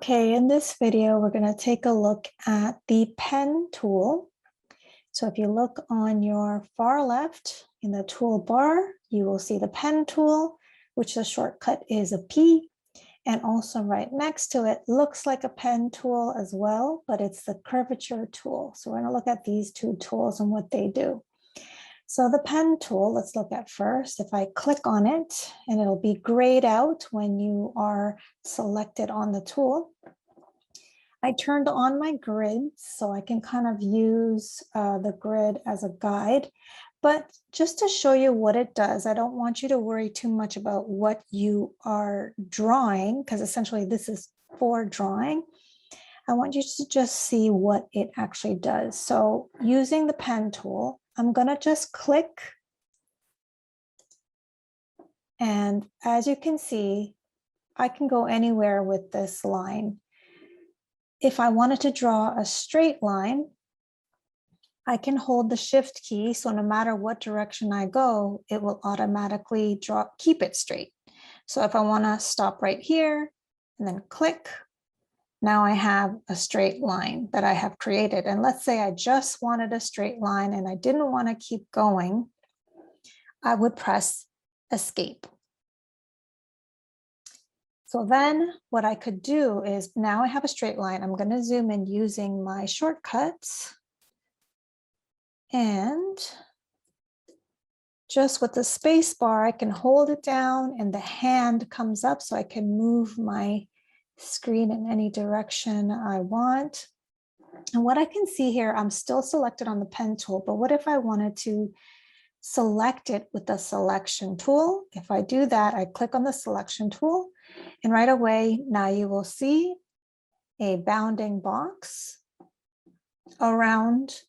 Okay, in this video, we're going to take a look at the pen tool. So if you look on your far left in the toolbar, you will see the pen tool, which the shortcut is a P. And also right next to it looks like a pen tool as well, but it's the curvature tool. So we're going to look at these two tools and what they do. So the pen tool, let's look at first. If I click on it, and it'll be grayed out when you are selected on the tool. I turned on my grid so I can kind of use the grid as a guide. But just to show you what it does, I don't want you to worry too much about what you are drawing, because essentially this is for drawing. I want you to just see what it actually does. So using the pen tool, I'm going to just click. And as you can see, I can go anywhere with this line. If I wanted to draw a straight line, I can hold the shift key. So no matter what direction I go, it will automatically keep it straight. So if I want to stop right here and then click, now I have a straight line that I have created. And let's say I just wanted a straight line and I didn't want to keep going, I would press escape. So then what I could do is, now I have a straight line. I'm going to zoom in using my shortcuts. And just with the space bar, I can hold it down and the hand comes up so I can move my screen in any direction I want. And what I can see here, I'm still selected on the pen tool, but what if I wanted to select it with the selection tool? If I do that, I click on the selection tool, and right away, now you will see a bounding box around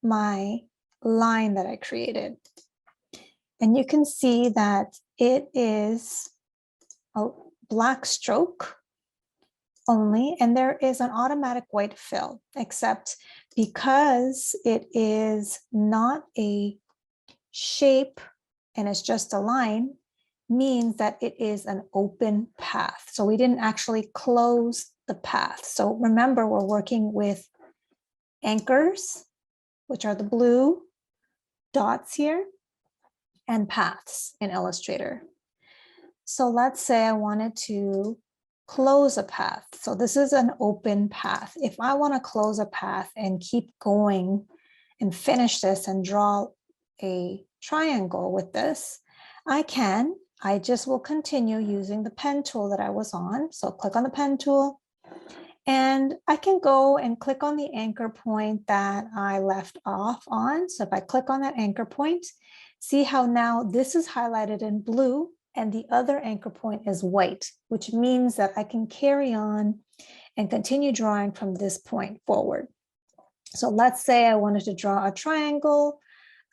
my line that I created. And you can see that it is a black stroke only, and there is an automatic white fill, except because it is not a shape and it's just a line, means that it is an open path. So we didn't actually close the path. So remember, we're working with anchors, which are the blue dots here, and paths in Illustrator. So let's say I wanted to close a path. So this is an open path. If I want to close a path and keep going and finish this and draw a triangle with this, I can. I just will continue using the pen tool that I was on. So click on the pen tool, and I can go and click on the anchor point that I left off on. So if I click on that anchor point, see how now this is highlighted in blue and the other anchor point is white, which means that I can carry on and continue drawing from this point forward. So let's say I wanted to draw a triangle.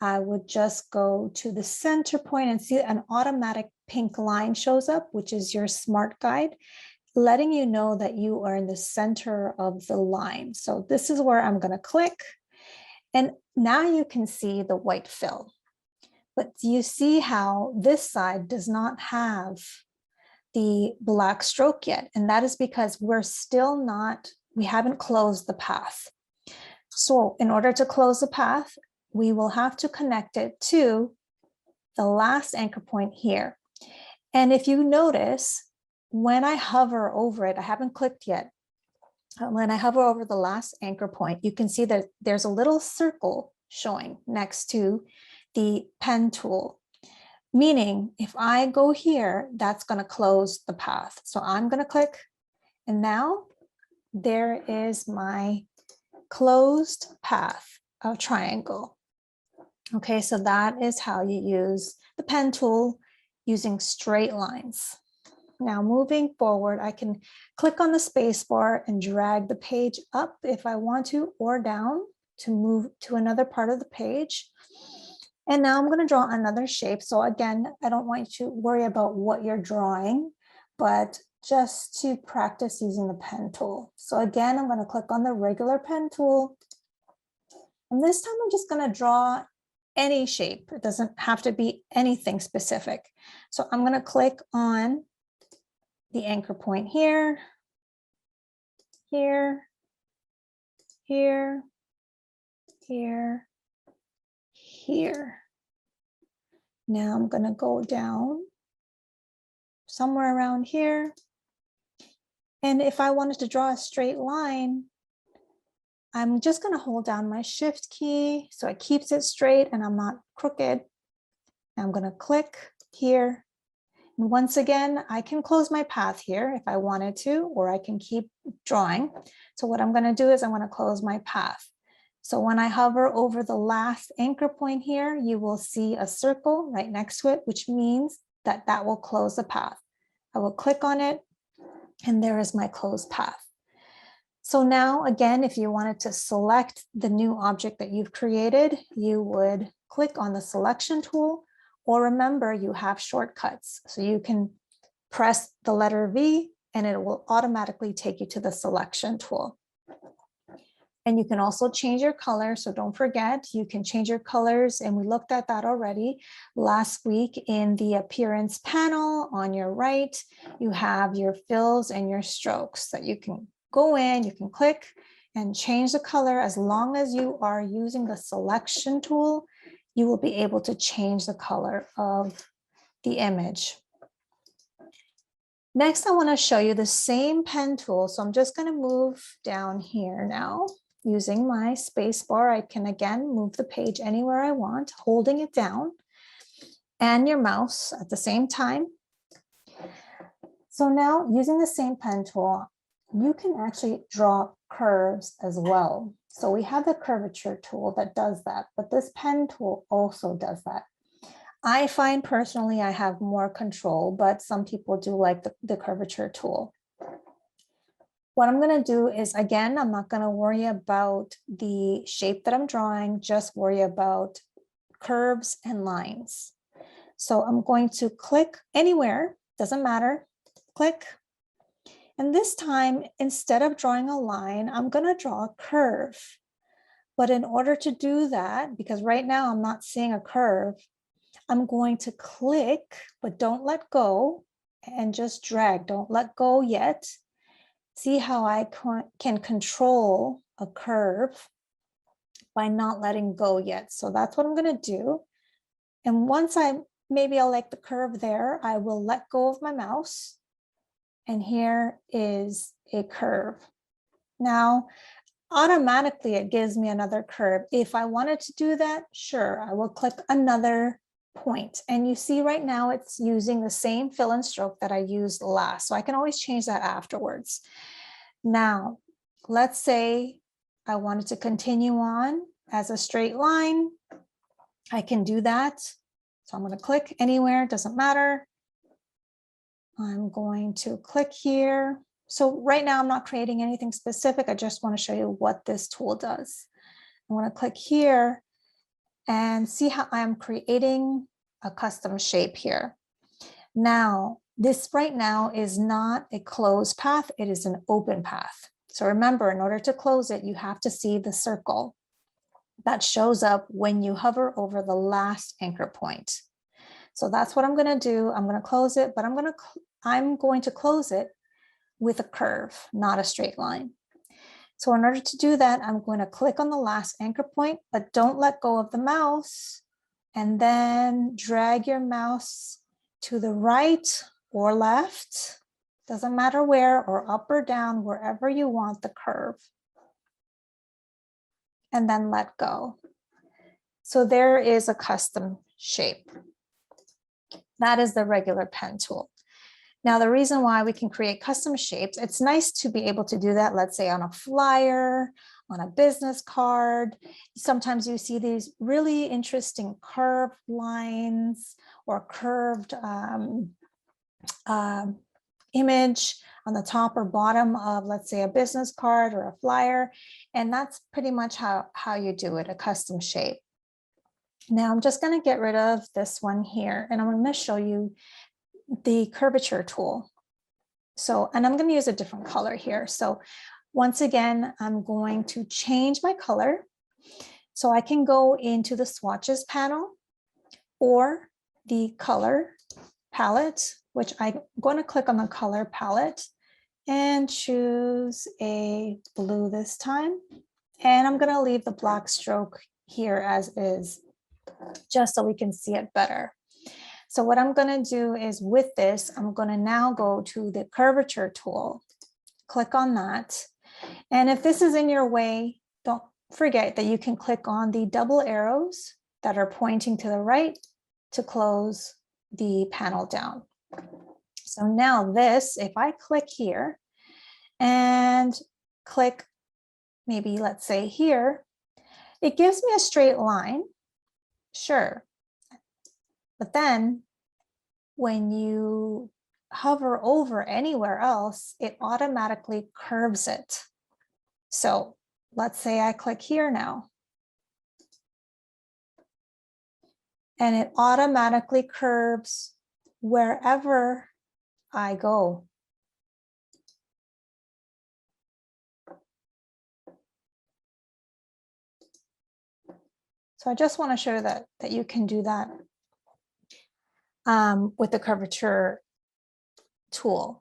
I would just go to the center point and see an automatic pink line shows up, which is your smart guide, letting you know that you are in the center of the line. So this is where I'm going to click. And now you can see the white fill. But you see how this side does not have the black stroke yet. And that is because we haven't closed the path. So in order to close the path, we will have to connect it to the last anchor point here. And if you notice, when I hover over it, I haven't clicked yet. When I hover over the last anchor point, you can see that there's a little circle showing next to the pen tool, meaning if I go here, that's going to close the path. So I'm going to click, and now there is my closed path of triangle. Okay, so that is how you use the pen tool using straight lines. Now moving forward, I can click on the space bar and drag the page up if I want to, or down to move to another part of the page. And now I'm going to draw another shape. So again, I don't want you to worry about what you're drawing, but just to practice using the pen tool. So again, I'm going to click on the regular pen tool. And this time I'm just going to draw any shape. It doesn't have to be anything specific. So I'm going to click on the anchor point here. here, here, here, here. Now I'm going to go down somewhere around here. And if I wanted to draw a straight line, I'm just going to hold down my shift key so it keeps it straight and I'm not crooked. I'm going to click here. And once again, I can close my path here if I wanted to, or I can keep drawing. So what I'm going to do is I'm going to close my path. So when I hover over the last anchor point here, you will see a circle right next to it, which means that that will close the path. I will click on it, and there is my closed path. So now, again, if you wanted to select the new object that you've created, you would click on the selection tool, or remember you have shortcuts. So you can press the letter V and it will automatically take you to the selection tool. And you can also change your color. So don't forget, you can change your colors. And we looked at that already last week in the appearance panel. On your right, you have your fills and your strokes that you can go in, you can click and change the color. As long as you are using the selection tool, you will be able to change the color of the image. Next, I want to show you the same pen tool. So I'm just going to move down here now. Using my space bar, I can again move the page anywhere I want, holding it down and your mouse at the same time. So now using the same pen tool, you can actually draw curves as well. So we have the curvature tool that does that, but this pen tool also does that. I find personally I have more control, but some people do like the curvature tool. What I'm going to do is, again, I'm not going to worry about the shape that I'm drawing, just worry about curves and lines. So I'm going to click anywhere, doesn't matter, click. And this time, instead of drawing a line, I'm going to draw a curve. But in order to do that, because right now I'm not seeing a curve, I'm going to click, but don't let go, and just drag. Don't let go yet. See how I can control a curve by not letting go yet. So that's what I'm going to do. And once maybe I'll like the curve there, I will let go of my mouse. And here is a curve. Now, automatically it gives me another curve. If I wanted to do that, sure, I will click another point. And you see right now it's using the same fill and stroke that I used last. So I can always change that afterwards. Now, let's say I wanted to continue on as a straight line. I can do that. So I'm going to click anywhere, doesn't matter. I'm going to click here. So right now I'm not creating anything specific. I just want to show you what this tool does. I want to click here and see how I'm creating a custom shape here. Now, this right now is not a closed path, it is an open path. So remember, in order to close it, you have to see the circle that shows up when you hover over the last anchor point. So that's what I'm going to do. I'm going to close it, but I'm going to close it with a curve, not a straight line. So in order to do that, I'm going to click on the last anchor point, but don't let go of the mouse, and then drag your mouse to the right or left, doesn't matter where, or up or down, wherever you want the curve, and then let go. So there is a custom shape. That is the regular pen tool. Now, the reason why we can create custom shapes, it's nice to be able to do that, let's say on a flyer, on a business card. Sometimes you see these really interesting curved lines or curved image on the top or bottom of, let's say, a business card or a flyer. And that's pretty much how you do it, a custom shape. Now, I'm just going to get rid of this one here, and I'm going to show you the curvature tool. So, and I'm going to use a different color here. So once again, I'm going to change my color. So I can go into the swatches panel or the color palette, which I'm going to click on the color palette. and choose a blue this time. And I'm going to leave the black stroke here as is, just so we can see it better. So what I'm going to do is with this, I'm going to now go to the curvature tool, click on that. And if this is in your way, don't forget that you can click on the double arrows that are pointing to the right to close the panel down. So now this, if I click here and click, maybe let's say here, it gives me a straight line, sure. But then when you hover over anywhere else, it automatically curves it. So let's say I click here now. And it automatically curves wherever I go. So I just want to show that you can do that with the curvature tool.